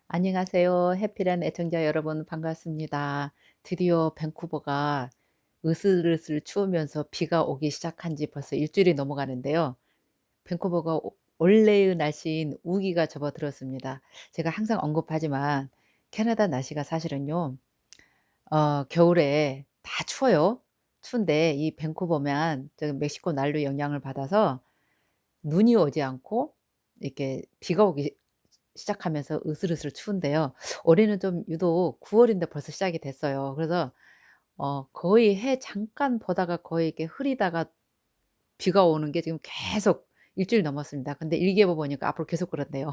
안녕하세요. 해피랜 애청자 여러분 반갑습니다. 드디어 밴쿠버가 으슬으슬 추우면서 비가 오기 시작한 지 벌써 일주일이 넘어가는데요. 밴쿠버가 원래의 날씨인 우기가 접어들었습니다. 제가 항상 언급하지만 캐나다 날씨가 사실은요. 겨울에 다 추워요. 추운데 이 밴쿠버만 저 멕시코 난로 영향을 받아서 눈이 오지 않고 이렇게 비가 오기 시작하면서 으슬으슬 추운데요. 올해는 좀 유독 9 월인데 벌써 시작이 됐어요. 그래서 거의 해 잠깐 보다가 거의 이렇게 흐리다가 비가 오는 게 지금 계속 일주일 넘었습니다. 근데 일기예보 보니까 앞으로 계속 그런대요.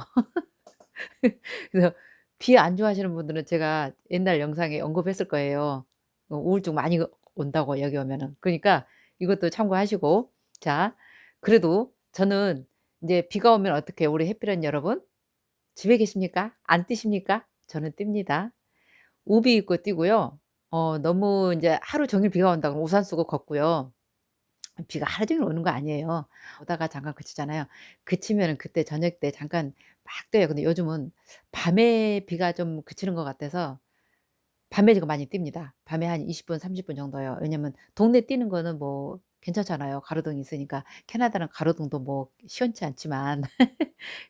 그래서 비 안 좋아하시는 분들은 제가 옛날 영상에 언급했을 거예요. 우울증 많이 온다고 여기 오면은. 그러니까 이것도 참고하시고. 자, 그래도 저는 인제 비가 오면 어떡해요 우리 해피런 여러분? 집에 계십니까? 안 뛰십니까? 저는 뜁니다. 우비 입고 뛰고요. 너무 인제 하루 종일 비가 온다 그러면 우산 쓰고 걷고요. 비가 하루 종일 오는 거 아니에요. 오다가 잠깐 그치잖아요. 그치면은 그때 저녁 때 잠깐 막 뛰어요. 근데 요즘은 밤에 비가 좀 그치는 것 같아서 밤에 제가 많이 뜁니다. 밤에 한 20 분, 30분 정도요. 왜냐면 동네 뛰는 거는 뭐 괜찮잖아요. 가로등이 있으니까. 캐나다는 가로등도 뭐 시원치 않지만.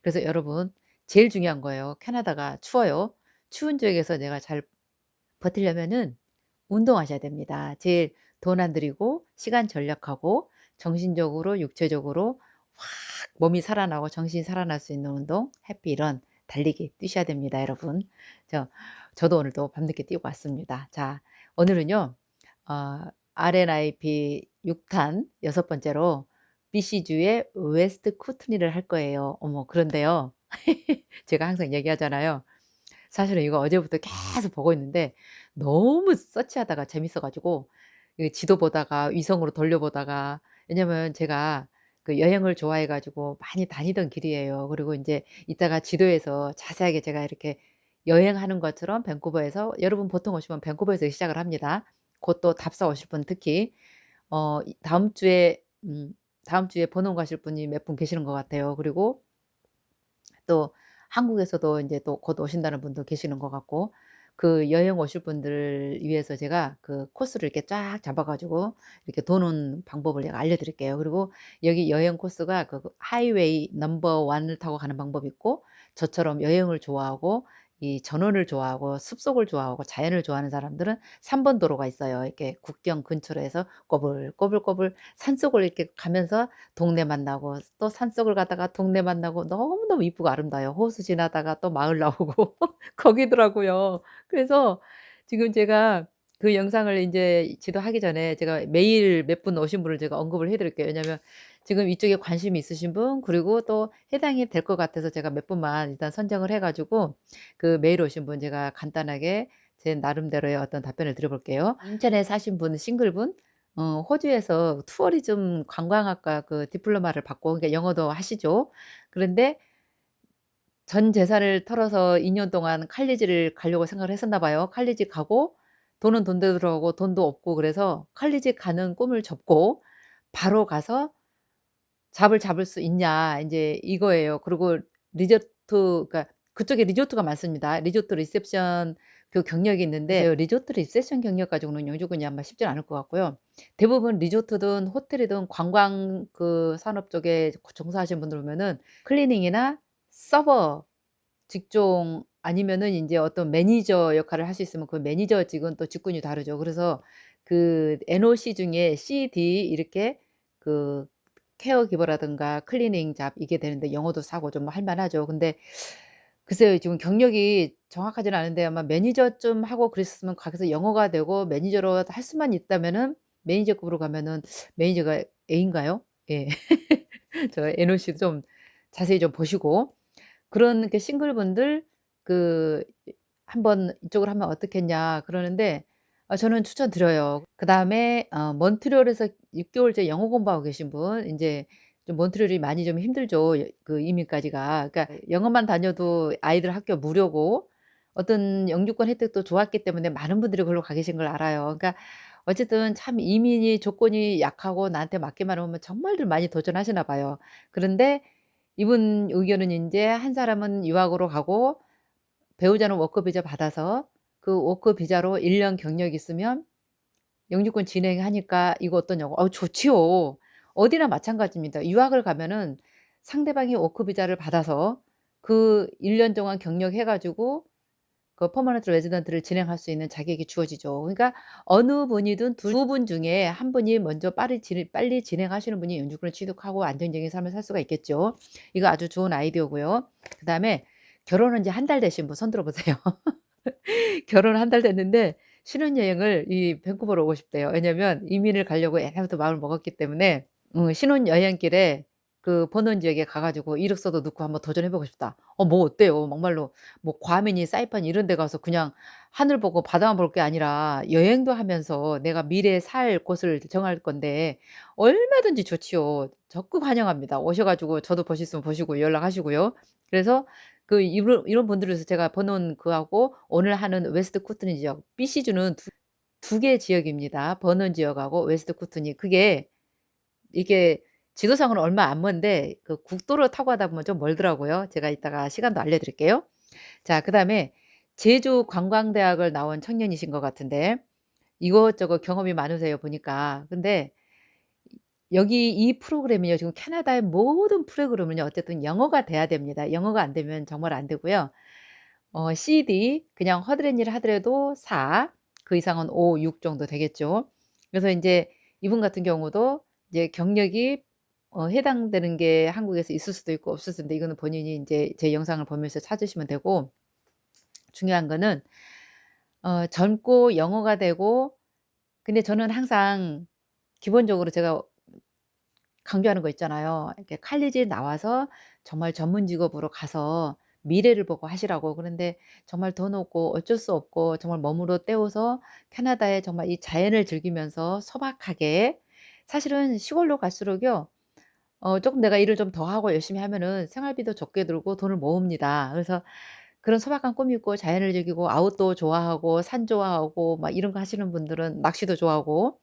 그래서 여러분 제일 중요한 거예요. 캐나다가 추워요. 추운 지역에서 내가 잘 버티려면은 운동하셔야 됩니다. 제일 돈 안 들이고 시간 절약하고 정신적으로 육체적으로 확 몸이 살아나고 정신이 살아날 수 있는 운동 해피런 달리기 뛰셔야 됩니다 여러분. 저 저도 오늘도 밤늦게 뛰고 왔습니다. 자, 오늘은요. 어 RNIP 6탄 여섯 번째로 BC주의 웨스트 쿠트니를 할 거예요. 어머 그런데요. 제가 항상 얘기하잖아요. 사실은 이거 어제부터 계속 보고 있는데 너무 서치하다가 재밌어 가지고 이 지도 보다가 위성으로 돌려보다가 왜냐면 제가 그 여행을 좋아해 가지고 많이 다니던 길이에요. 그리고 인제 이따가 지도에서 자세하게 제가 이렇게 여행하는 것처럼 밴쿠버에서 여러분 보통 오시면 밴쿠버에서 시작을 합니다. 곧 또 답사 오실 분 특히 다음 주에 번호 가실 분이 몇 분 계시는 것 같아요. 그리고 또 한국에서도 인제 또 곧 오신다는 분도 계시는 것 같고 그 여행 오실 분들을 위해서 제가 그 코스를 이렇게 쫙 잡아 가지고 이렇게 도는 방법을 제가 알려 드릴게요. 그리고 여기 여행 코스가 그 하이웨이 넘버 1을 타고 가는 방법이 있고 저처럼 여행을 좋아하고 이 전원을 좋아하고 숲속을 좋아하고 자연을 좋아하는 사람들은 3번 도로가 있어요. 이렇게 국경 근처로 해서 꼬불꼬불꼬불 산속을 이렇게 가면서 동네 만나고 또 산속을 가다가 동네 만나고 너무너무 이쁘고 아름다워요. 호수 지나다가 또 마을 나오고 거기더라고요. 그래서 지금 제가 그 영상을 인제 지도하기 전에 제가 매일 몇 분 오신 분을 제가 언급을 해 드릴게요. 왜냐면 지금 이쪽에 관심이 있으신 분 그리고 또 해당이 될 것 같아서 제가 몇 분만 일단 선정을 해 가지고 그 매일 오신 분 제가 간단하게 제 나름대로의 어떤 답변을 드려 볼게요. 인천에 사신 분 싱글분 호주에서 투어리즘 관광학과 그 디플로마를 받고 그러니까 영어도 하시죠. 그런데 전 재산을 털어서 2년 동안 칼리지를 가려고 생각을 했었나 봐요. 칼리지 가고 돈은 돈대로 들어가고 돈도 없고 그래서 칼리지 가는 꿈을 접고 바로 가서 잡을 잡을 수 있냐 인제 이거예요. 그리고 리조트 그러니까 그쪽에 리조트가 많습니다. 리조트 리셉션 그 경력이 있는데 글쎄요 리조트 리셉션 경력 가지고는 영주권이 아마 쉽지는 않을 것 같고요. 대부분 리조트든 호텔이든 관광 그 산업 쪽에 종사하시는 분들 보면은 클리닝이나 서버 직종 아니면은 인제 어떤 매니저 역할을 할 수 있으면 그 매니저직은 또 직군이 다르죠. 그래서 그 NOC 중에 CD 이렇게 그 케어기버라든가 클리닝 잡 이게 되는데 영어도 사고 좀 할 만하죠. 근데 글쎄요. 지금 경력이 정확하지는 않은데 아마 매니저쯤 하고 그랬으면 거기서 영어가 되고 매니저로 할 수만 있다면은 매니저급으로 가면은 매니저가 A인가요? 예. 저 NOC 좀 자세히 좀 보시고 그런 그 싱글분들 그 "한번 이쪽으로 하면 어떻겠냐." 그러는데 저는 추천드려요. 그다음에 몬트리올에서 6 개월째 영어 공부하고 계신 분 인제 좀 몬트리올이 많이 좀 힘들죠. 그 이민까지가. 그러니까 영어만 다녀도 아이들 학교 무료고 어떤 영주권 혜택도 좋았기 때문에 많은 분들이 그걸로 가 계신 걸 알아요. 그러니까 어쨌든 참 이민이 조건이 약하고 나한테 맞기만 하면 정말들 많이 도전하시나 봐요. 그런데 이분 의견은 인제 한 사람은 유학으로 가고 배우자는 워커 비자 받아서 그 워커 비자로 1년 경력이 있으면 영주권 진행하니까 "이거 어떠냐."고. 좋지요. 어디나 마찬가지입니다. 유학을 가면은 상대방이 워크 비자를 받아서 그 1년 동안 경력해 가지고 그 퍼머넌트 레지던트를 진행할 수 있는 자격이 주어지죠. 그러니까 어느 분이든 두 분 중에 한 분이 먼저 빨리 진행하시는 분이 영주권을 취득하고 안정적인 삶을 살 수가 있겠죠. 이거 아주 좋은 아이디어고요. 그다음에 결혼한 지 한 달 되신 분 손 들어 보세요. 결혼 한 달 됐는데 신혼여행을 이 밴쿠버로 오고 싶대요. 왜냐면 이민을 가려고 옛날부터 마음을 먹었기 때문에 신혼여행길에 그 버논 지역에 가 가지고 이력서도 넣고 한번 도전해 보고 싶다. 뭐 어때요? 막말로 뭐 괌이니 사이판이 이런 데 가서 그냥 하늘 보고 바다만 볼 게 아니라 여행도 하면서 내가 미래에 살 곳을 정할 건데 얼마든지 좋지요. 적극 환영합니다. 오셔 가지고 저도 보실 면 보시고 연락하시고요. 그래서 이런 분들을 위해서 제가 버논 그하고 오늘 하는 웨스트 쿠트니 지역 BC주는 두 개 지역입니다. 버논 지역하고 웨스트 쿠트니. 이게 지도상으로는 얼마 안 먼데 그 국도로 타고 가다 보면 좀 멀더라고요. 제가 이따가 시간도 알려 드릴게요. 자, 그다음에 제주 관광대학을 나온 청년이신 것 같은데 이것저것 경험이 많으세요 보니까. 근데 여기 이 프로그램이요, 지금 캐나다의 모든 프로그램은요 어쨌든 영어가 돼야 됩니다. 영어가 안 되면 정말 안 되고요. CD 그냥 허드렛 일을 하더라도 4, 그 이상은 5, 6 정도 되겠죠. 그래서 인제 이분 같은 경우도 이제 경력이 해당되는 게 한국에서 있을 수도 있고 없을 수도 있는데 이거는 본인이 인제 제 영상을 보면서 찾으시면 되고, 중요한 거는 젊고 영어가 되고, 근데 저는 항상 기본적으로 제가 강조하는 거 있잖아요. 이렇게 칼리지에 나와서 정말 전문 직업으로 가서 미래를 보고 하시라고. 그런데 정말 돈 없고 어쩔 수 없고 정말 몸으로 때워서 캐나다의 정말 이 자연을 즐기면서 소박하게, 사실은 시골로 갈수록요 쪼끔 내가 일을 좀 더 하고 열심히 하면은 생활비도 적게 들고 돈을 모읍니다. 그래서 그런 소박한 꿈이 있고 자연을 즐기고 아웃도어 좋아하고 산 좋아하고 막 이런 거 하시는 분들은, 낚시도 좋아하고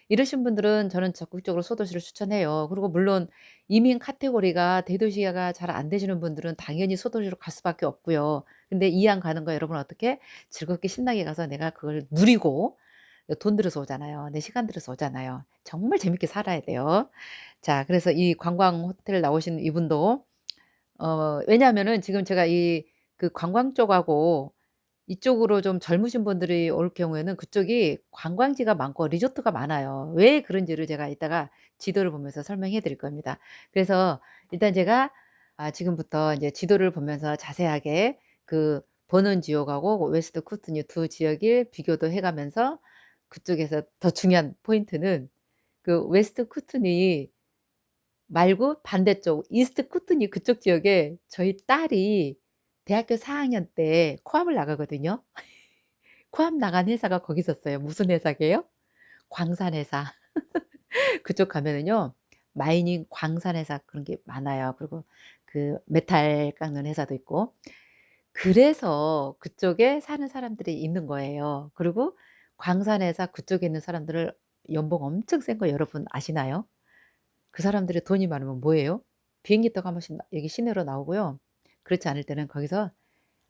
이러신 분들은 저는 적극적으로 소도시를 추천해요. 그리고 물론 이민 카테고리가 대도시가 잘 안 되시는 분들은 당연히 소도시로 갈 수밖에 없고요. 근데 이왕 가는 거 여러분 어떻게 즐겁게 신나게 가서 내가 그걸 누리고, 돈 들여서 오잖아요. 내 시간 들여서 오잖아요. 정말 재밌게 살아야 돼요. 자, 그래서 이 관광 호텔 나오신 이분도 왜냐하면은 지금 제가 그 관광 쪽하고 이쪽으로 좀 젊으신 분들이 올 경우에는 그쪽이 관광지가 많고 리조트가 많아요. 왜 그런지를 제가 이따가 지도를 보면서 설명해 드릴 겁니다. 그래서 일단 제가 지금부터 인제 지도를 보면서 자세하게 그 버논 지역하고 웨스트 쿠트니 두 지역을 비교도 해 가면서, 그쪽에서 더 중요한 포인트는 그 웨스트 쿠트니 말고 반대쪽 이스트 쿠트니 그쪽 지역에 저희 딸이 대학교 4 학년 때 코암을 나가거든요. 코암 나간 회사가 거기 있었어요. 무슨 회사게요? 광산 회사. 그쪽 가면은요 마이닝 광산 회사 그런 게 많아요. 그리고 그 메탈 깎는 회사도 있고. 그래서 그쪽에 사는 사람들이 있는 거예요. 그리고 광산 회사 그쪽에 있는 사람들을 연봉 엄청 센 거 여러분 아시나요? 그 사람들이 돈이 많으면 뭐예요? 비행기 타고 한 번씩 여기 시내로 나오고요. 그렇지 않을 때는 거기서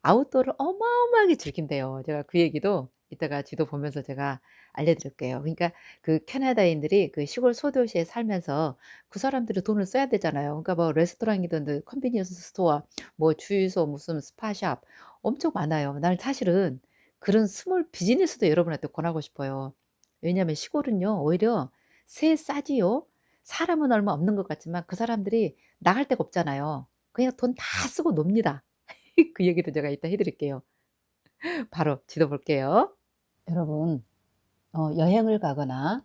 아웃도어를 어마어마하게 즐긴대요. 제가 그 얘기도 이따가 지도 보면서 제가 알려드릴게요. 그러니까 그 캐나다인들이 그 시골 소도시에 살면서 그 사람들이 돈을 써야 되잖아요. 그러니까 뭐 레스토랑이든 컨비니언스 스토어, 뭐 주유소, 무슨 스파샵 엄청 많아요. 나는 사실은 그런 스몰 비즈니스도 여러분한테 권하고 싶어요. 왜냐하면 시골은요 오히려 새 싸지요. 사람은 얼마 없는 것 같지만 그 사람들이 나갈 데가 없잖아요. 그냥 돈 다 쓰고 놉니다. 그 얘기도 제가 이따 해 드릴게요. 바로 지도 볼게요. 여러분 여행을 가거나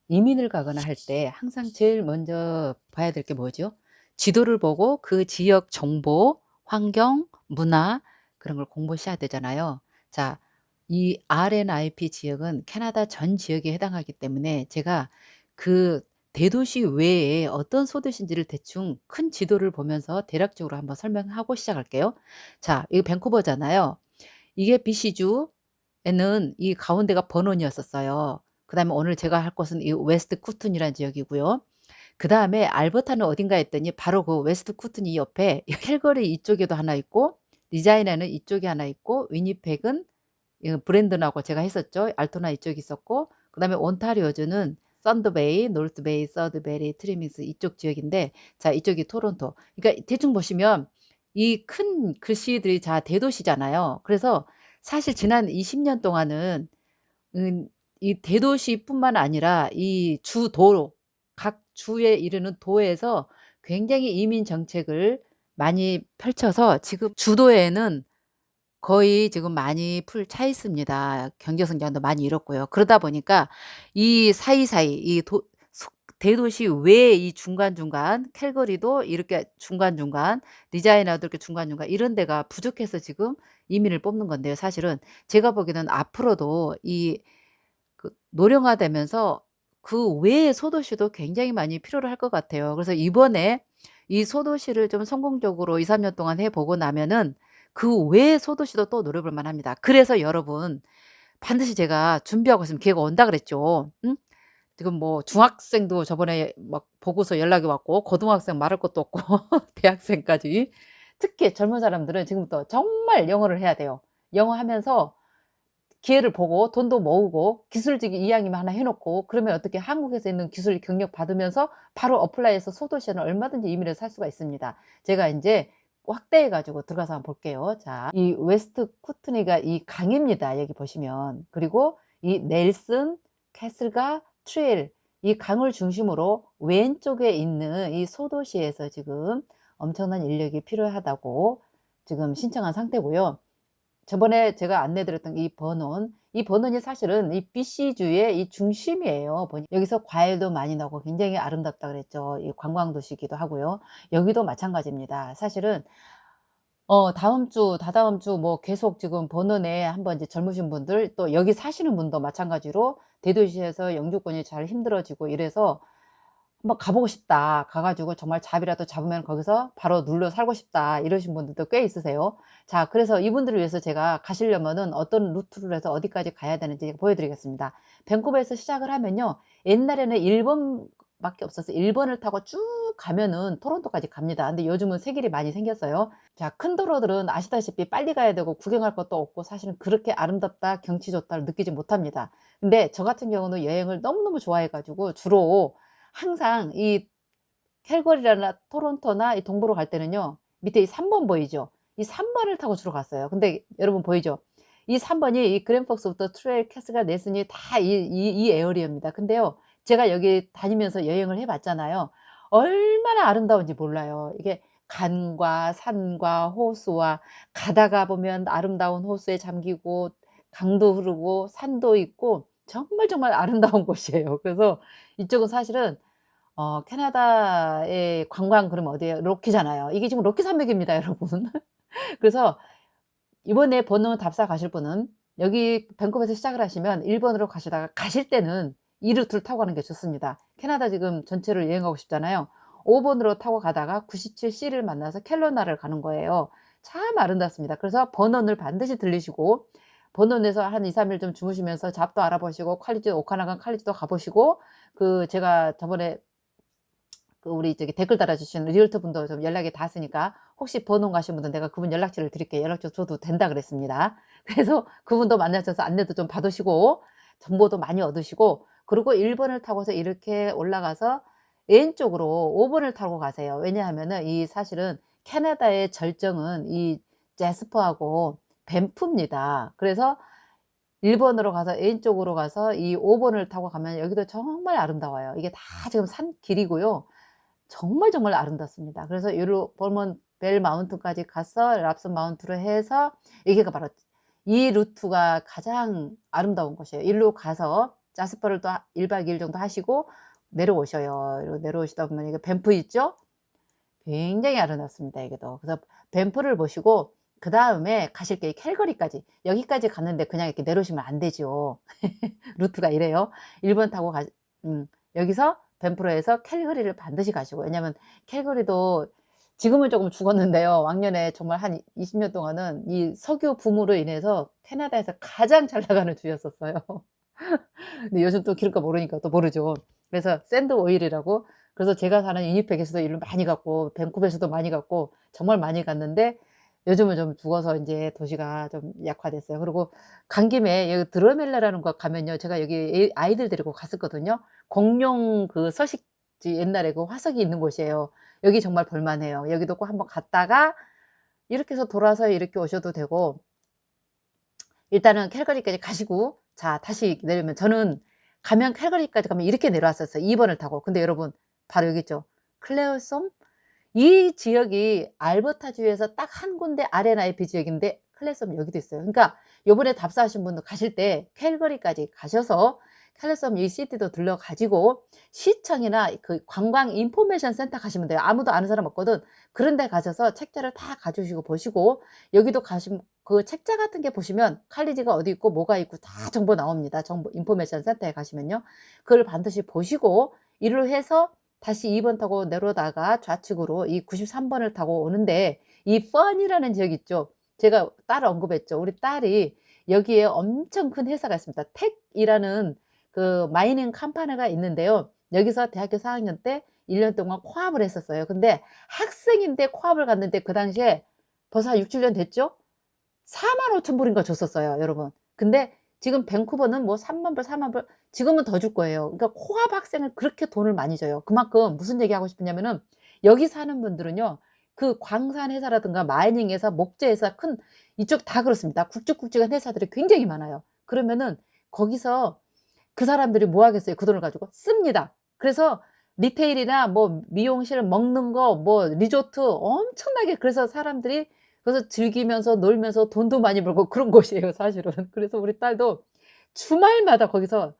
이민을 가거나 할 때 항상 제일 먼저 봐야 될 게 뭐죠? 지도를 보고 그 지역 정보, 환경, 문화 그런 걸 공부하셔야 되잖아요. 자, 이 RNIP 지역은 캐나다 전 지역에 해당하기 때문에 제가 그 대도시 외에 어떤 소도시인지를 대충 큰 지도를 보면서 대략적으로 한번 설명하고 시작할게요. 자, 이거 밴쿠버잖아요. 이게 BC주에는 이 가운데가 버논이었었어요. 그다음에 오늘 제가 할 곳은 이 웨스트 쿠튼이라는 지역이고요. 그다음에 알버타는 어딘가 했더니 바로 그 웨스트 쿠튼이 옆에 캘거리 이쪽에도 하나 있고 리자이나는 이쪽이 하나 있고 위니펙은 이 브랜든하고 제가 했었죠. 알토나 이쪽이 있었고 그다음에 온타리오주는 썬더베이, 노스베이, 서드베리, 트리밍스 이쪽 지역인데 자 이쪽이 토론토. 그러니까 대충 보시면 이 큰 글씨들이 다 대도시잖아요. 그래서 사실 지난 20년 동안은 이 대도시뿐만 아니라 이 주도 각 주에 이르는 도에서 굉장히 이민 정책을 많이 펼쳐서 지금 주도에는 거의 지금 많이 풀 차 있습니다. 경제 성장도 많이 이뤘고요. 그러다 보니까 이 사이사이 이 도 대도시 외에 이 중간중간 캘거리도 이렇게 중간중간 리자이나도 이렇게 중간중간 이런 데가 부족해서 지금 이민을 뽑는 건데요. 사실은 제가 보기에는 앞으로도 이 노령화되면서 그 외의 소도시도 굉장히 많이 필요로 할 것 같아요. 그래서 이번에 이 소도시를 좀 성공적으로 2-3년 동안 해 보고 나면은 그 외의 소도시도 또 노려볼 만합니다. 그래서 여러분 반드시 제가 준비하고 있으면 기회가 온다 그랬죠. 응? 지금 뭐 중학생도 저번에 막 보고서 연락이 왔고 고등학생 말할 것도 없고 대학생까지. 특히 젊은 사람들은 지금부터 정말 영어를 해야 돼요. 영어 하면서 기회를 보고 돈도 모으고 기술직 이왕이면 하나 해 놓고 그러면 어떻게 한국에서 있는 기술 경력 받으면서 바로 어플라이해서 소도시에는 얼마든지 이민해서 살 수가 있습니다. 제가 인제 확대해 가지고 들어가서 한번 볼게요. 자 이 웨스트 쿠트니가 이 강입니다, 여기 보시면. 그리고 이 넬슨, 캐슬과 트레일 이 강을 중심으로 왼쪽에 있는 이 소도시에서 지금 엄청난 인력이 필요하다고 지금 신청한 상태고요. 저번에 제가 안내 드렸던 이 버논, 이 버논이 사실은 이 BC주의 이 중심이에요. 여기서 과일도 많이 나오고 굉장히 아름답다 그랬죠. 이 관광 도시이기도 하고요. 여기도 마찬가지입니다. 사실은 다음 주, 다다음 주 뭐 계속 지금 버논에 한번 이제 젊으신 분들 또 여기 사시는 분도 마찬가지로 대도시에서 영주권이 잘 힘들어지고 이래서 '한번 가 보고 싶다. 가 가지고 정말 잡이라도 잡으면 거기서 바로 눌러 살고 싶다.' 이러신 분들도 꽤 있으세요. 자 그래서 이분들을 위해서 제가 가시려면은 어떤 루트를 해서 어디까지 가야 되는지 보여 드리겠습니다. 밴쿠버에서 시작을 하면요. 옛날에는 1번 밖에 없었어요. 1번을 타고 쭉 가면은 토론토까지 갑니다. 근데 요즘은 새 길이 많이 생겼어요. 자 큰 도로들은 아시다시피 빨리 가야 되고 구경할 것도 없고 사실은 그렇게 아름답다, 경치 좋다를 느끼지 못합니다. 근데 저 같은 경우는 여행을 너무너무 좋아해 가지고 주로 항상 이 캘거리나 토론토나 이 동부로 갈 때는요. 밑에 이 3번 보이죠? 이 3 번을 타고 주로 갔어요. 근데 여러분 보이죠? 이 3 번이 이 그랜폭스부터 트레일, 캐스가, 넬슨이 다 이 에어리어입니다. 근데요. 제가 여기 다니면서 여행을 해 봤잖아요. 얼마나 아름다운지 몰라요. 이게 간과 산과 호수와 가다가 보면 아름다운 호수에 잠기고 강도 흐르고 산도 있고 정말, 정말 아름다운 곳이에요. 그래서 이쪽은 사실은 캐나다의 관광 그러면 어디예요? 로키잖아요. 이게 지금 로키 산맥입니다 여러분. 그래서 이번에 번호 답사 가실 분은 여기 밴쿠버에서 시작을 하시면 1 번으로 가시다가 가실 때는 이 루트를 타고 가는 게 좋습니다. 캐나다 지금 전체를 여행하고 싶잖아요. 5 번으로 타고 가다가 97C를 만나서 켈로나를 가는 거예요. 참 아름답습니다. 그래서 버넌을 반드시 들리시고 버넌에서 한 2-3일 좀 주무시면서 잡도 알아보시고 퀄리지 오카나간 퀄리지도 가 보시고 제가 저번에 우리 저기 댓글 달아주신 리얼터 분도 좀 연락이 닿았으니까 혹시 번호 가신 분들 내가 그분 연락처를 드릴게요. 연락처 줘도 된다 그랬습니다. 그래서 그분도 만나셔서 안내도 좀 받으시고 정보도 많이 얻으시고 그리고 1 번을 타고서 이렇게 올라가서 왼쪽으로 5 번을 타고 가세요. 왜냐하면은 이 사실은 캐나다의 절정은 이 제스퍼하고 밴프입니다. 그래서 1 번으로 가서 왼쪽으로 가서 이 5 번을 타고 가면 여기도 정말 아름다워요. 이게 다 지금 산길이고요. 정말, 정말 아름답습니다. 그래서 여기로 볼먼 벨 마운틴까지 가서 랍슨 마운트로 해서 여기가 바로 이 루트가 가장 아름다운 곳이에요. 일로 가서 자스퍼를 또 1박 2일 정도 하시고 내려오셔요. 이러고 내려오시다 보면 이게 밴프 있죠? 굉장히 아름답습니다 여기도. 그래서 밴프를 보시고 그다음에 가실 게 캘거리까지. 여기까지 갔는데 그냥 이렇게 내려오시면 안 되죠. 루트가 이래요. 1번 타고 여기서 밴프로 해서 캘거리를 반드시 가시고 왜냐면 캘거리도 지금은 조금 죽었는데요. 왕년에 정말 한 20년 동안은 이 석유 붐으로 인해서 캐나다에서 가장 잘 나가는 주였었어요. 근데 요즘 또 기름값 오르니까 또 모르죠. 그래서 샌드 오일이라고 그래서 제가 사는 위니펙에서도 일로 많이 갔고 밴쿠버에서도 많이 갔고 정말 많이 갔는데 요즘은 좀 죽어서 인제 도시가 좀 약화됐어요. 그리고 간 김에 여기 드러멜라라는 곳 가면요. 제가 여기 아이들 데리고 갔었거든요. 공룡 그 서식지 옛날에 그 화석이 있는 곳이에요. 여기 정말 볼 만해요. 여기도 꼭 한번 갔다가 이렇게 해서 돌아서 이렇게 오셔도 되고, 일단은 캘거리까지 가시고 자 다시 내리면, 저는 가면 캘거리까지 가면 이렇게 내려왔었어요, 2 번을 타고. 근데 여러분 바로 여기 있죠. 클레어섬. 이 지역이 알버타주에서 딱 한 군데 R&IP 지역인데 클레섬 여기도 있어요. 그러니까 요번에 답사하신 분들 가실 때 캘거리까지 가셔서 클레섬 이 시티도 들러 가지고 시청이나 그 관광 인포메이션 센터 가시면 돼요. 아무도 아는 사람 없거든. 그런 데 가셔서 책자를 다 가져오시고 보시고, 여기도 가시면 그 책자 같은 게 보시면 칼리지가 어디 있고 뭐가 있고 다 정보 나옵니다. 정보 인포메이션 센터에 가시면요. 그걸 반드시 보시고 이를 해서 다시 2번 타고 내려다가 좌측으로 이 93 번을 타고 오는데, 이 펀이라는 지역 있죠. 제가 딸을 언급했죠. 우리 딸이 여기에 엄청 큰 회사가 있습니다. 텍이라는 그 마이닝 컴퍼니가 있는데요. 여기서 대학교 4 학년 때 1년 동안 코업을 했었어요. 근데 학생인데 코업을 갔는데 그 당시에 벌써 한 6-7년 됐죠? 45,000 불인가 줬었어요, 여러분. 근데 지금 밴쿠버는 뭐 30,000 불, 40,000 불, 지금은 더 줄 거예요. 그러니까 코업 학생을 그렇게 돈을 많이 줘요. 그만큼 무슨 얘기하고 싶으냐면은, 여기 사는 분들은요. 그 광산 회사라든가 마이닝 회사, 목재 회사, 큰 이쪽 다 그렇습니다. 굵직굵직한 회사들이 굉장히 많아요. 그러면은 거기서 그 사람들이 뭐 하겠어요? 그 돈을 가지고 씁니다. 그래서 리테일이나 뭐 미용실, 먹는 거, 뭐 리조트 엄청나게, 그래서 사람들이 그래서 즐기면서 놀면서 돈도 많이 벌고 그런 곳이에요, 사실은. 그래서 우리 딸도 주말마다 거기서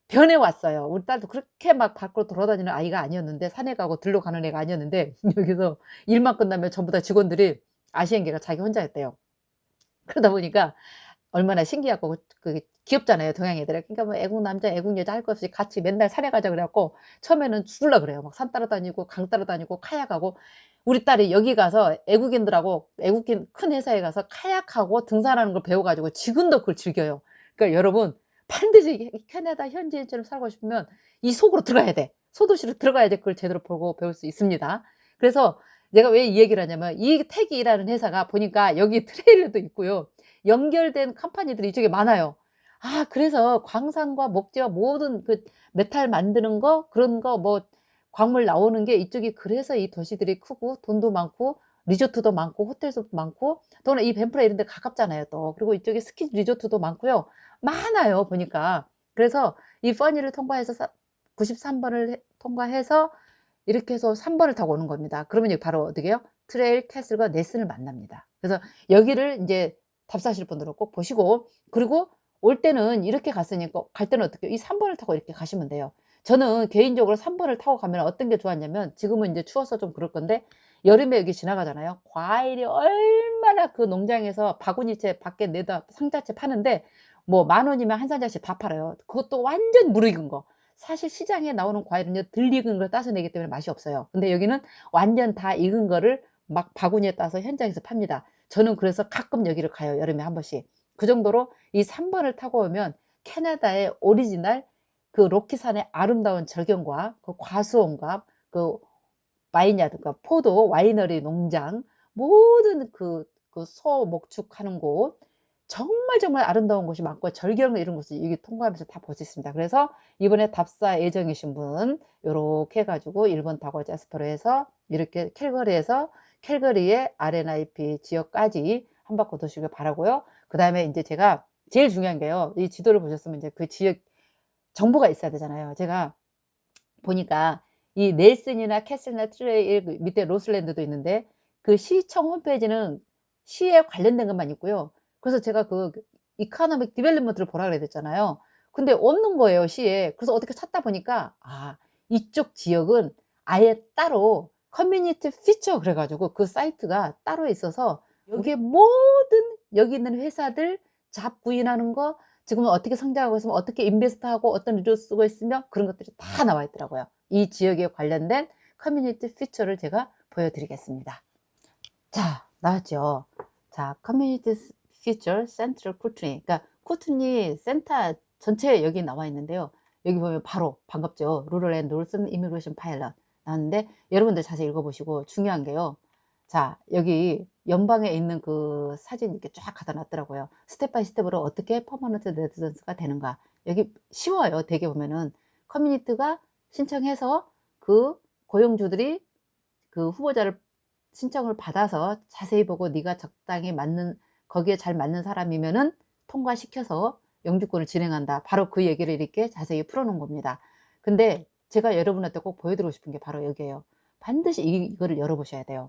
변해 왔어요. 우리 딸도 그렇게 막 밖으로 돌아다니는 아이가 아니었는데, 산에 가고 들러 가는 애가 아니었는데 여기서 일만 끝나면 전부 다 직원들이 아시안계가 자기 혼자였대요. 그러다 보니까 얼마나 신기하고 그게 귀엽잖아요, 동양 애들이. 그러니까 뭐 애국 남자 애국 여자 할 것 없이 같이 맨날 산에 가자 그래 갖고 처음에는 죽을라 그래요. 막 산 따라다니고 강 따라다니고 카약하고. 우리 딸이 여기 가서 애국인들하고, 애국인 큰 회사에 가서 카약하고 등산하는 걸 배워 가지고 지금도 그걸 즐겨요. 그러니까 여러분 반드시 캐나다 현지인처럼 살고 싶으면 이 속으로 들어가야 돼. 소도시로 들어가야지 그걸 제대로 보고 배울 수 있습니다. 그래서 내가 왜 이 얘기를 하냐면, 이 택이라는 회사가 보니까 여기 트레일러도 있고요. 연결된 컴퍼니들이 이쪽에 많아요. 아 그래서 광산과 목재와 모든 그 메탈 만드는 거, 그런 거 뭐 광물 나오는 게 이쪽이, 그래서 이 도시들이 크고 돈도 많고 리조트도 많고 호텔도 많고, 또는 이 밴프라 이런 데 가깝잖아요 또. 그리고 이쪽에 스키 리조트도 많고요. 많아요 보니까. 그래서 이 퍼니를 통과해서 93 번을 통과해서 이렇게 해서 3 번을 타고 오는 겁니다. 그러면 여기 바로 어떻게 해요? 트레일 캐슬과 넬슨을 만납니다. 그래서 여기를 인제 답사하실 분들은 꼭 보시고, 그리고 올 때는 이렇게 갔으니까 갈 때는 어떻게 해요? 이 3 번을 타고 이렇게 가시면 돼요. 저는 개인적으로 3 번을 타고 가면 어떤 게 좋았냐면, 지금은 인제 추워서 좀 그럴 건데 여름에 여기 지나가잖아요. 과일이 얼마나, 그 농장에서 바구니채 밖에 내다 상자채 파는데 뭐 10,000원이면 한 상자씩 다 팔아요. 그것도 완전 무르익은 거. 사실 시장에 나오는 과일은요 덜 익은 걸 따서 내기 때문에 맛이 없어요. 근데 여기는 완전 다 익은 거를 막 바구니에 따서 현장에서 팝니다. 저는 그래서 가끔 여기를 가요, 여름에 한 번씩. 그 정도로 이 3 번을 타고 오면 캐나다의 오리지널 그 로키산의 아름다운 절경과 그 과수원과 그 와인야드, 그러니까 포도 와이너리 농장, 모든 소 목축하는 곳, 정말 정말 아름다운 곳이 많고 절경 이런 곳을 여기 통과하면서 다 볼 수 있습니다. 그래서 이번에 답사 예정이신 분 요렇게 해 가지고 1번 타고 자스퍼로 해서 이렇게 캘거리에서, 캘거리의 R&IP 지역까지 한 바퀴 도시길 바라고요. 그다음에 인제 제가 제일 중요한 게요. 이 지도를 보셨으면 인제 그 지역 정보가 있어야 되잖아요. 제가 보니까 이 넬슨이나 캐슬이나 트레일, 그 밑에 로슬랜드도 있는데 그 시청 홈페이지는 시에 관련된 것만 있고요. 그래서 제가 그 이코노믹 디벨롭먼트를 보라 그래야 됐잖아요. 근데 없는 거예요, 시에. 그래서 어떻게 찾다 보니까 아 이쪽 지역은 아예 따로 커뮤니티 피처 그래 가지고 그 사이트가 따로 있어서 여기에 모든 여기 있는 회사들 잡 구인하는 거, 지금은 어떻게 성장하고 있으면 어떻게 인베스트하고 어떤 리조스 쓰고 있으며 그런 것들이 다 나와 있더라고요. 이 지역에 관련된 커뮤니티 피처를 제가 보여 드리겠습니다. 자 나왔죠. 자 커뮤니티 피처 센트럴 쿠트니, 그러니까 쿠트니 센터 전체에 여기 나와 있는데요. 여기 보면 바로 반갑죠. 루럴 앤 놀슨 이미그레이션 파일럿 나왔는데, 여러분들 자세히 읽어 보시고 중요한 게요. 자 여기 연방에 있는 그 사진 이렇게 쫙 갖다 놨더라고요. 스텝 바이 스텝으로 어떻게 퍼머넌트 레지던스가 되는가. 여기 쉬워요. 되게 보면은 커뮤니티가 신청해서 그 고용주들이 그 후보자를 신청을 받아서 자세히 보고 네가 적당히 맞는, 거기에 잘 맞는 사람이면은 통과시켜서 영주권을 진행한다. 바로 그 얘기를 이렇게 자세히 풀어 놓은 겁니다. 근데 제가 여러분한테 꼭 보여드리고 싶은 게 바로 여기에요. 반드시 이거를 열어보셔야 돼요.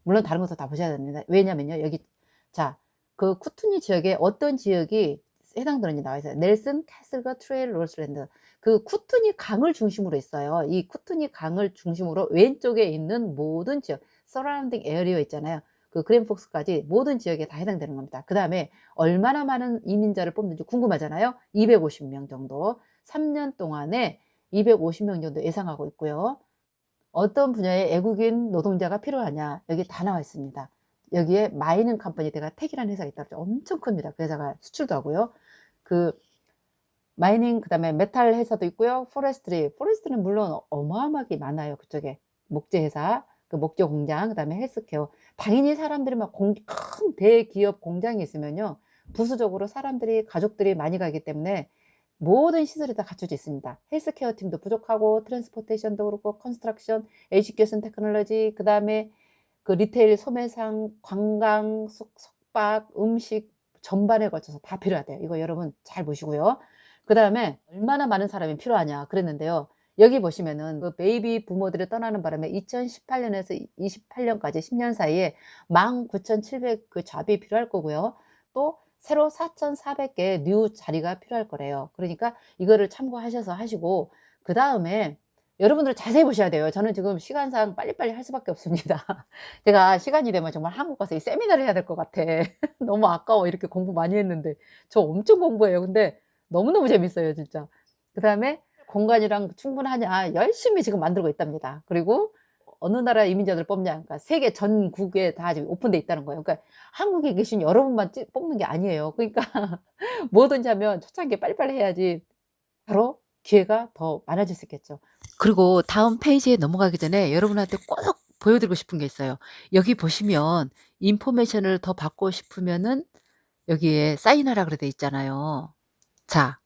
물론 다른 것도 다 보셔야 됩니다. 왜냐면요, 여기, 자, 그 쿠투니 지역에 어떤 지역이 해당되는지 나와 있어요. 넬슨, 캐슬과 트레일, 로스랜드. 그 쿠투니 강을 중심으로 있어요. 이 쿠투니 강을 중심으로 왼쪽에 있는 모든 지역, 서라운딩 에어리어 있잖아요. 그 그랜폭스까지 모든 지역에 다 해당되는 겁니다. 그 다음에 얼마나 많은 이민자를 뽑는지 궁금하잖아요. 250명 정도. 3년 동안에 250명 정도 예상하고 있고요. 어떤 분야의 외국인 노동자가 필요하냐, 여기 다 나와 있습니다. 여기에 마이닝 컴퍼니가 택이라는 회사가 있다고. 엄청 큽니다. 그 회사가 수출도 하고요. 그 마이닝, 그 다음에 메탈 회사도 있고요. 포레스트리는 물론 어마어마하게 많아요. 그쪽에 목재 회사, 그 목재 공장, 그 다음에 헬스케어. 당연히 사람들이 막 큰 대기업 공장이 있으면요, 부수적으로 사람들이, 가족들이 많이 가기 때문에 모든 시설이 다 갖춰져 있습니다. 헬스케어 팀도 부족하고, 트랜스포테이션도 그렇고, 컨스트럭션, 에듀케이션 테크놀로지, 그 다음에 그 리테일, 소매상, 관광, 숙박, 음식 전반에 걸쳐서 다 필요하대요. 이거 여러분 잘 보시고요. 그 다음에 얼마나 많은 사람이 필요하냐 그랬는데요. 여기 보시면은 그 베이비 부모들이 떠나는 바람에 2018년에서 28년까지 10년 사이에 19,700 그 잡이 필요할 거고요. 또 새로 4,400개 뉴 자리가 필요할 거래요. 그러니까 이거를 참고하셔서 하시고, 그 다음에 여러분들 자세히 보셔야 돼요. 저는 지금 시간상 빨리빨리 할 수밖에 없습니다. 제가 시간이 되면 정말 한국 가서 이 세미나를 해야 될 것 같아. 너무 아까워. 이렇게 공부 많이 했는데. 저 엄청 공부해요. 근데 너무너무 재밌어요, 진짜. 그 다음에 공간이랑 충분하냐, 열심히 지금 만들고 있답니다. 그리고 어느 나라 이민자들 뽑냐, 그러니까 세계 전국에 다 지금 오픈돼 있다는 거예요. 그러니까 한국에 계신 여러분만 뽑는 게 아니에요. 그러니까 뭐든지 하면 초창기에 빨리빨리 해야지 바로 기회가 더 많아질 수 있겠죠. 그리고 다음 페이지에 넘어가기 전에 여러분한테 꼭 보여드리고 싶은 게 있어요. 여기 보시면 인포메이션을 더 받고 싶으면은 여기에 사인하라 그래 돼 있잖아요. 자,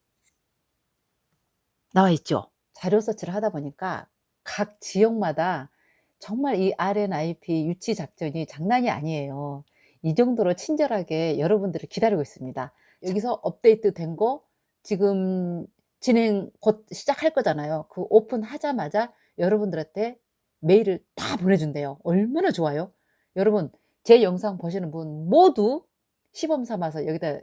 나와 있죠. 자료 서치를 하다 보니까 각 지역마다 정말 이 RNIP 유치 작전이 장난이 아니에요. 이 정도로 친절하게 여러분들을 기다리고 있습니다. 여기서 업데이트 된 거 지금 진행 곧 시작할 거잖아요. 그 오픈하자마자 여러분들한테 메일을 다 보내준대요. 얼마나 좋아요? 여러분, 제 영상 보시는 분 모두 시범 삼아서 여기다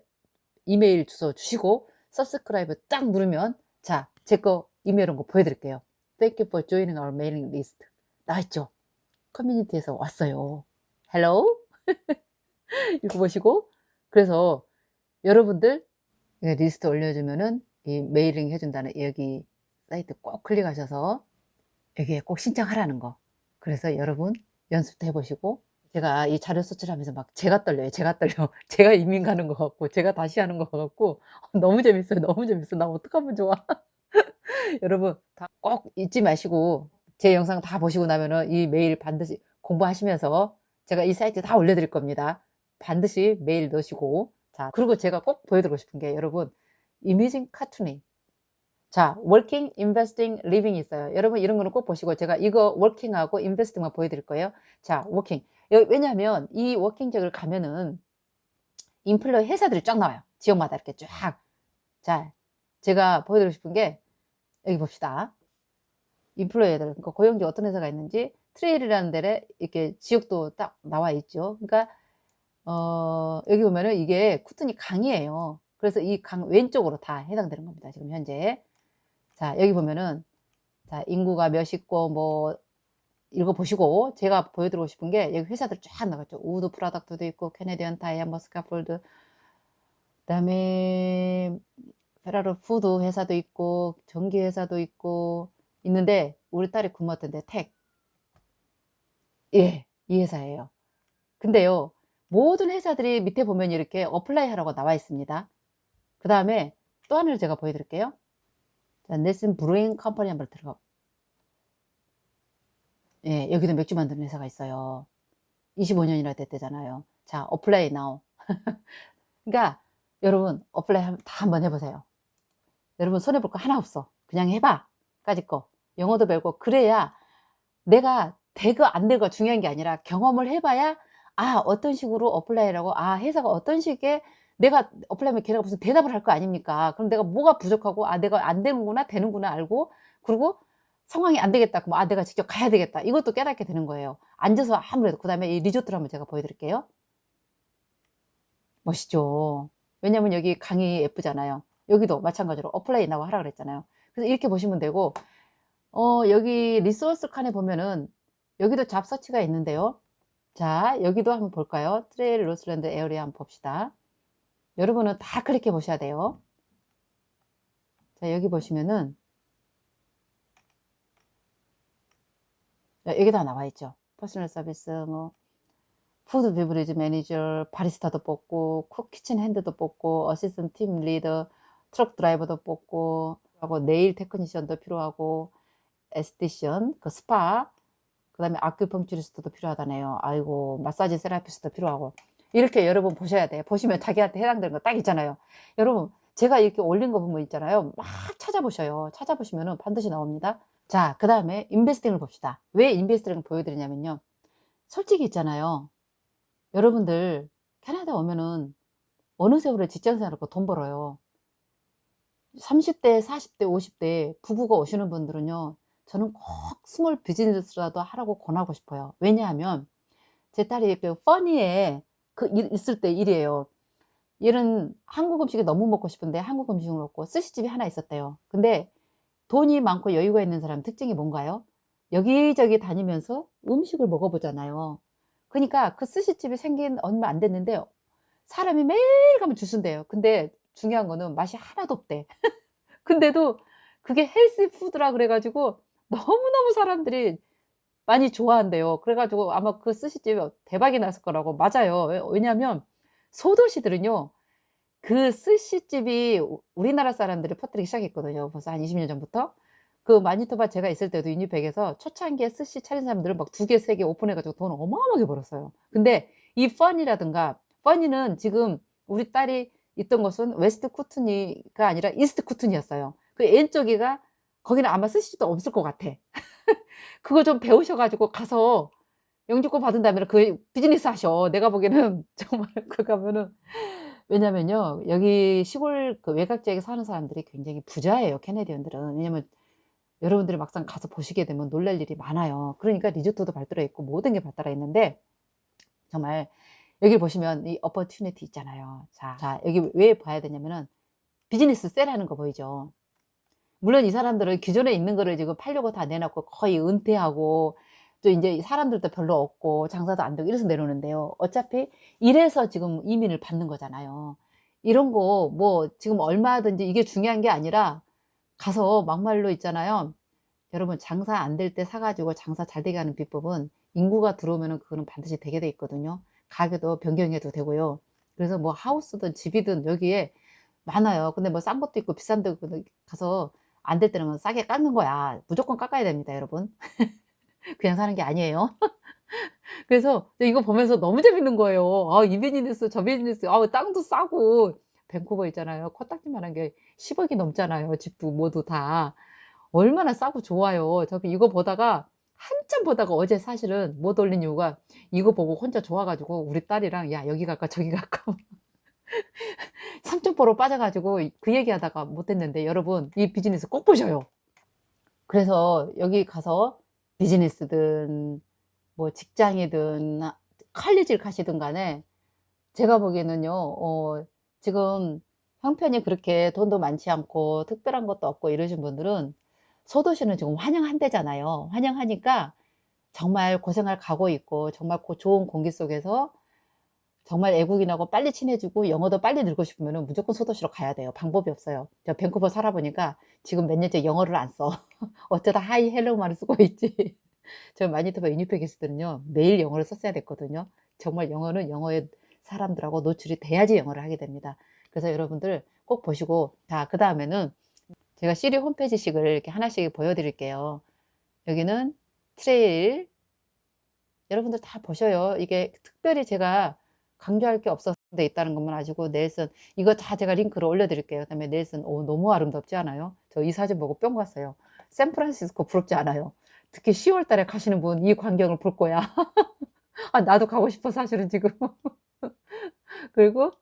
이메일 주소 주시고 서브스크라이브 딱 누르면, 자, 제 거 이메일 온 거 보여드릴게요. Thank you for joining our mailing list. 나왔죠? 커뮤니티에서 왔어요. Hello? 읽어보시고. 그래서 여러분들 리스트 올려주면은 이 메일링 해준다는 여기 사이트 꼭 클릭하셔서 여기에 꼭 신청하라는 거. 그래서 여러분 연습도 해보시고, 제가 이 자료 서치를 하면서 막 제가 떨려요. 제가 떨려. 제가 이민 가는 것 같고, 제가 다시 하는 것 같고, 너무 재밌어요. 너무 재밌어. 나 어떡하면 좋아. 여러분 다 꼭 잊지 마시고, 제 영상 다 보시고 나면은 이 메일 반드시 공부하시면서 제가 이 사이트 다 올려드릴 겁니다. 반드시 메일 넣으시고. 자, 그리고 제가 꼭 보여드리고 싶은 게, 여러분 이미징 카투닝. 자, working, investing, living 있어요. 여러분 이런 거는 꼭 보시고, 제가 이거 working하고 investing만 보여드릴 거예요. 자, working. 왜냐하면 이 워킹 지역을 가면은 인플루어 회사들이 쫙 나와요. 지역마다 이렇게 쫙. 자, 제가 보여드리고 싶은 게, 여기 봅시다. 인플루어들, 그러니까 고용주 어떤 회사가 있는지, 트레일이라는 데에 이렇게 지역도 딱 나와 있죠. 그러니까 여기 보면은 이게 쿠트니 강이에요. 그래서 이 강 왼쪽으로 다 해당되는 겁니다. 지금 현재. 자, 여기 보면은, 자, 인구가 몇 있고 뭐 읽어보시고, 제가 보여드리고 싶은 게 여기 회사들 쫙 나갔죠. 우드 프로덕트도 있고, 캐네디언 타이어, 뭐 스카폴드, 그다음에 페라로 푸드 회사도 있고, 전기 회사도 있고 있는데, 우리 딸이 근무했던 데 텍, 예, 이 회사예요. 근데요, 모든 회사들이 밑에 보면 이렇게 어플라이 하라고 나와 있습니다. 그 다음에 또 하나를 제가 보여드릴게요. 자, 넬슨 브루잉 컴퍼니 한번 들어가. 예, 여기도 맥주 만드는 회사가 있어요. 25년이나 됐대잖아요. 자, apply now. 그러니까 여러분 apply 다 한번 해보세요. 여러분 손해볼 거 하나 없어. 그냥 해봐. 까짓 거. 영어도 배우고 그래야 내가 되고 안 되고 중요한 게 아니라 경험을 해봐야 어떤 식으로 어플라이라고 회사가 어떤 식의 내가 어플라이하면 걔네가 무슨 대답을 할 거 아닙니까? 그럼 내가 뭐가 부족하고 내가 안 되는구나 되는구나 알고 그리고 상황이 안 되겠다 그럼 내가 직접 가야 되겠다 이것도 깨닫게 되는 거예요. 앉아서 아무래도 그 다음에 이 리조트를 한번 제가 보여드릴게요. 멋있죠? 왜냐면 여기 강의 예쁘잖아요. 여기도 마찬가지로 어플라이 나와 하라 그랬잖아요. 그래서 이렇게 보시면 되고 여기 리소스 칸에 보면은 여기도 잡 서치가 있는데요. 자, 여기도 한번 볼까요? 트레일 로스랜드 에어리아 한번 봅시다. 여러분은 다 클릭해 보셔야 돼요. 자, 여기 보시면은 여기 다 나와 있죠. 퍼스널 서비스, 뭐 푸드 비브리지 매니저, 바리스타도 뽑고, 쿡 키친 핸드도 뽑고, 어시스턴트 팀 리더, 트럭 드라이버도 뽑고, 하고 네일 테크니션도 필요하고, 에스티션, 그 스파, 그 다음에 아큐펑츄리스트도 필요하다네요. 아이고, 마사지 세라피스트도 필요하고. 이렇게 여러분 보셔야 돼요. 보시면 자기한테 해당되는 거 딱 있잖아요. 여러분, 제가 이렇게 올린 거 보면 있잖아요. 막 찾아보셔요. 찾아보시면 반드시 나옵니다. 자, 그 다음에 인베스팅을 봅시다. 왜 인베스팅을 보여드리냐면요. 솔직히 있잖아요. 여러분들 캐나다 오면은 어느 세월에 직장생활하고 돈 벌어요. 30대, 40대, 50대 부부가 오시는 분들은요. 저는 꼭 스몰 비즈니스라도 하라고 권하고 싶어요. 왜냐하면 제 딸이 그 퍼니에 있을 때 일이에요. 얘는 한국 음식이 너무 먹고 싶은데 한국 음식을 먹고 스시집이 하나 있었대요. 근데 돈이 많고 여유가 있는 사람 특징이 뭔가요? 여기저기 다니면서 음식을 먹어보잖아요. 그러니까 그 스시집이 생긴 얼마 안 됐는데 사람이 매일 가면 주순대요. 근데 중요한 거는 맛이 하나도 없대. 근데도 그게 헬시 푸드라 그래가지고 너무너무 사람들이 많이 좋아한대요. 그래가지고 아마 그 스시집이 대박이 났을 거라고. 맞아요. 왜냐면 소도시들은요 그 스시집이 우리나라 사람들이 퍼뜨리기 시작했거든요. 벌써 한 20년 전부터. 그 마니토바 제가 있을 때도 위니펙에서 초창기에 스시 차린 사람들은 막 2개, 3개 오픈해가지고 돈 어마어마하게 벌었어요. 근데 이 퍼니라든가, 퍼니는 지금 우리 딸이 있던 곳은 웨스트 쿠트니가 아니라 이스트 쿠트니였어요. 그 왼쪽이가 거기는 아마 스시도 없을 것 같아. 그거 좀 배우셔가지고 가서 영주권 받은 다음에 그 비즈니스 하셔. 내가 보기에는 정말 그 가면은 왜냐면요 여기 시골 그 외곽 지역에 사는 사람들이 굉장히 부자예요. 캐네디언들은. 왜냐면 여러분들이 막상 가서 보시게 되면 놀랄 일이 많아요. 그러니까 리조트도 발달해 있고 모든 게 발달해 있는데 정말 여기 보시면 이 opportunity 있잖아요. 자 여기 왜 봐야 되냐면은 비즈니스 셀하는 거 보이죠. 물론 이 사람들은 기존에 있는 거를 지금 팔려고 다 내놨고 거의 은퇴하고 또 이제 사람들도 별로 없고 장사도 안 되고 이래서 내놓는데요. 어차피 이래서 지금 이민을 받는 거잖아요. 이런 거 뭐 지금 얼마든지 이게 중요한 게 아니라 가서 막말로 있잖아요. 여러분 장사 안 될 때 사가지고 장사 잘 되게 하는 비법은 인구가 들어오면은 그거는 반드시 되게 돼 있거든요. 가게도 변경해도 되고요. 그래서 뭐 하우스든 집이든 여기에 많아요. 근데 뭐 싼 것도 있고 비싼 데 가서 안 될 때는 싸게 깎는 거야. 무조건 깎아야 됩니다, 여러분. 그냥 사는 게 아니에요. 그래서 이거 보면서 너무 재밌는 거예요. 이 비즈니스, 저 비즈니스, 땅도 싸고, 밴쿠버 있잖아요. 코딱지만한 게 10억이 넘잖아요. 집도 모두 다. 얼마나 싸고 좋아요. 저 이거 보다가, 한참 보다가 어제 사실은 못 올린 이유가 이거 보고 혼자 좋아가지고 우리 딸이랑 야, 여기 갈까, 저기 갈까. 삼천포로 빠져가지고 그 얘기하다가 못했는데 여러분, 이 비즈니스 꼭 보셔요. 그래서 여기 가서 비즈니스든 뭐 직장이든 칼리지를 가시든 간에 제가 보기에는요 지금 형편이 그렇게 돈도 많지 않고 특별한 것도 없고 이러신 분들은 소도시는 지금 환영한대잖아요. 환영하니까 정말 고생할 각오 있고 정말 좋은 공기 속에서 정말 애국인하고 빨리 친해지고 영어도 빨리 늘고 싶으면 무조건 소도시로 가야 돼요. 방법이 없어요. 저 밴쿠버 살아보니까 지금 몇 년째 영어를 안 써. 어쩌다 하이 헬로우만을 쓰고 있지. 저 마니토바 위니펙에서는요 매일 영어를 썼어야 됐거든요. 정말 영어는 영어의 사람들하고 노출이 돼야지 영어를 하게 됩니다. 그래서 여러분들 꼭 보시고 그 다음에는 제가 시리 홈페이지식을 이렇게 하나씩 보여드릴게요. 여기는 트레일 여러분들 다 보셔요. 이게 특별히 제가 강조할 게 없어서 돼 있다는 것만 아시고 넬슨 이거 다 제가 링크를 올려 드릴게요. 그다음에 넬슨 너무 아름답지 않아요? 저 이 사진 보고 뿅 갔어요. 샌프란시스코 부럽지 않아요? 특히 10월 달에 가시는 분 이 광경을 볼 거야. 아 나도 가고 싶어 사실은 지금. 그리고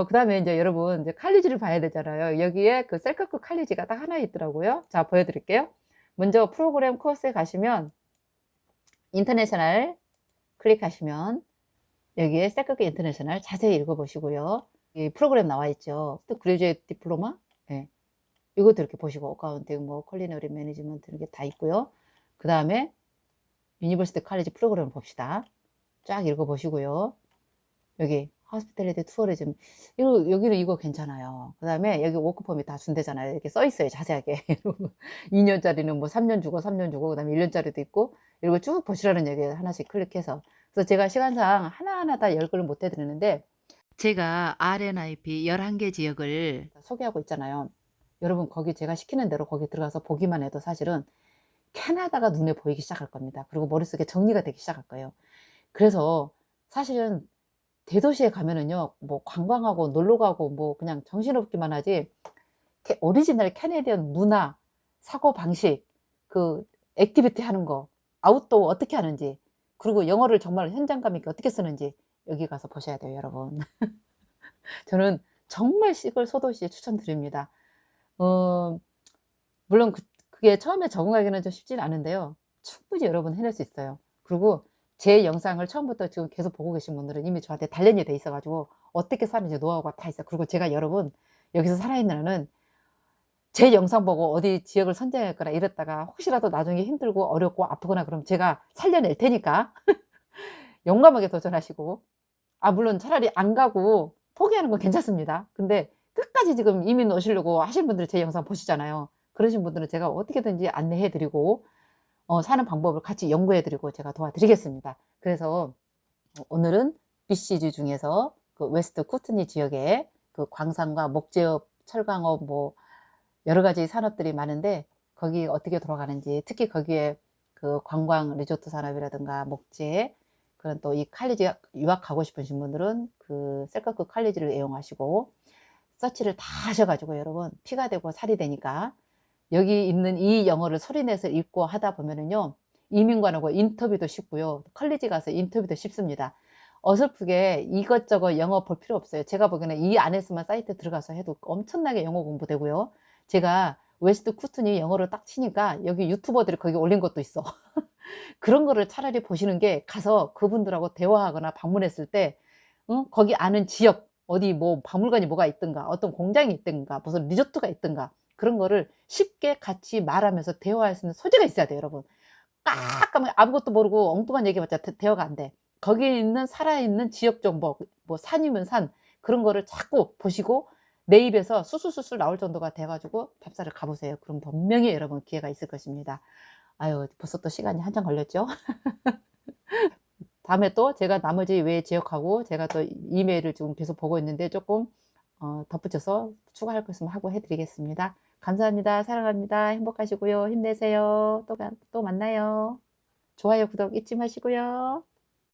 그다음에 인제 여러분 이제 칼리지를 봐야 되잖아요. 여기에 그 셀카크 칼리지가 딱 하나 있더라고요. 자 보여 드릴게요. 먼저 프로그램 코스에 가시면 인터내셔널 클릭하시면 여기에 셀카크 인터내셔널 자세히 읽어 보시고요. 이 프로그램 나와 있죠. 또 그레주에이트 디플로마 예. 이것도 이렇게 보시고 어카운팅 뭐 컬리너리 매니지먼트 이렇게 다 있고요. 그다음에 유니버시티 칼리지 프로그램을 봅시다. 쫙 읽어 보시고요. 여기 호스피탈리티 투어리즘 이거 여기는 이거 괜찮아요. 그다음에 여기 워크폼이 다 준대잖아요. 이렇게 써 있어요, 자세하게. 2 년짜리는 뭐 3년 주고 3년 주고 그다음에 1 년짜리도 있고 이런 거 쭉 보시라는 얘기예요, 하나씩 클릭해서. 그래서 제가 시간상 하나하나 다 열거를 못 해 드리는데 제가 RNIP 11개 지역을 소개하고 있잖아요. 여러분 거기 제가 시키는 대로 거기 들어가서 보기만 해도 사실은 캐나다가 눈에 보이기 시작할 겁니다. 그리고 머릿속에 정리가 되기 시작할 거예요. 그래서 사실은 대도시에 가면은요 뭐 관광하고 놀러 가고 뭐 그냥 정신없기만 하지 오리지널 캐네디언 문화, 사고방식, 그 액티비티 하는 거, 아웃도어 어떻게 하는지, 그리고 영어를 정말 현장감 있게 어떻게 쓰는지 여기 가서 보셔야 돼요 여러분. 저는 정말 시골 소도시 추천드립니다. 어 물론 그게 처음에 적응하기는 좀 쉽지는 않은데요. 충분히 여러분 해낼 수 있어요. 그리고 제 영상을 처음부터 지금 계속 보고 계신 분들은 이미 저한테 단련이 돼 있어 가지고 어떻게 사는지 노하우가 다 있어요. 그리고 제가 여러분 여기서 살아있는 한은 제 영상 보고 어디 지역을 선정했거나 이랬다가 혹시라도 나중에 힘들고 어렵고 아프거나 그러면 제가 살려낼 테니까 용감하게 도전하시고 물론 차라리 안 가고 포기하는 건 괜찮습니다. 근데 끝까지 지금 이민 오시려고 하신 분들이 제 영상 보시잖아요. 그러신 분들은 제가 어떻게든지 안내해 드리고 사는 방법을 같이 연구해 드리고 제가 도와드리겠습니다. 그래서 오늘은 BC주 중에서 그 웨스트 쿠트니 지역에 그 광산과 목재업, 철강업 뭐 여러 가지 산업들이 많은데 거기 어떻게 돌아가는지, 특히 거기에 그 관광 리조트 산업이라든가 목재 그런 또 이 칼리지 유학 가고 싶으신 분들은 그 셀카크 칼리지를 이용하시고 서치를 다 하셔 가지고 여러분 피가 되고 살이 되니까 여기 있는 이 영어를 소리내서 읽고 하다 보면은요 이민관하고 인터뷰도 쉽고요. 컬리지 가서 인터뷰도 쉽습니다. 어설프게 이것저것 영어 볼 필요 없어요. 제가 보기에는 이 안에서만 사이트 들어가서 해도 엄청나게 영어 공부되고요. 제가 웨스트 쿠트니 영어를 딱 치니까 여기 유튜버들이 거기 올린 것도 있어. 그런 거를 차라리 보시는 게 가서 그분들하고 대화하거나 방문했을 때 거기 아는 지역 어디 뭐 박물관이 뭐가 있든가 어떤 공장이 있든가 무슨 리조트가 있든가 그런 거를 쉽게 같이 말하면서 대화할 수 있는 소재가 있어야 돼요 여러분. 깜깜하게 아무것도 모르고 엉뚱한 얘기해봤자 대화가 안 돼. 거기에 있는 살아있는 지역 정보 뭐 산이면 산 그런 거를 자꾸 보시고 내 입에서 술술술술 나올 정도가 돼 가지고 답사를 가 보세요. 그럼 분명히 여러분 기회가 있을 것입니다. 아유 벌써 또 시간이 한참 걸렸죠? 다음에 또 제가 나머지 외 지역하고 제가 또 이메일을 지금 계속 보고 있는데 쪼끔 덧붙여서 추가할 거 있으면 하고 해 드리겠습니다. 감사합니다. 사랑합니다. 행복하시고요. 힘내세요. 또 만나요. 좋아요, 구독 잊지 마시고요.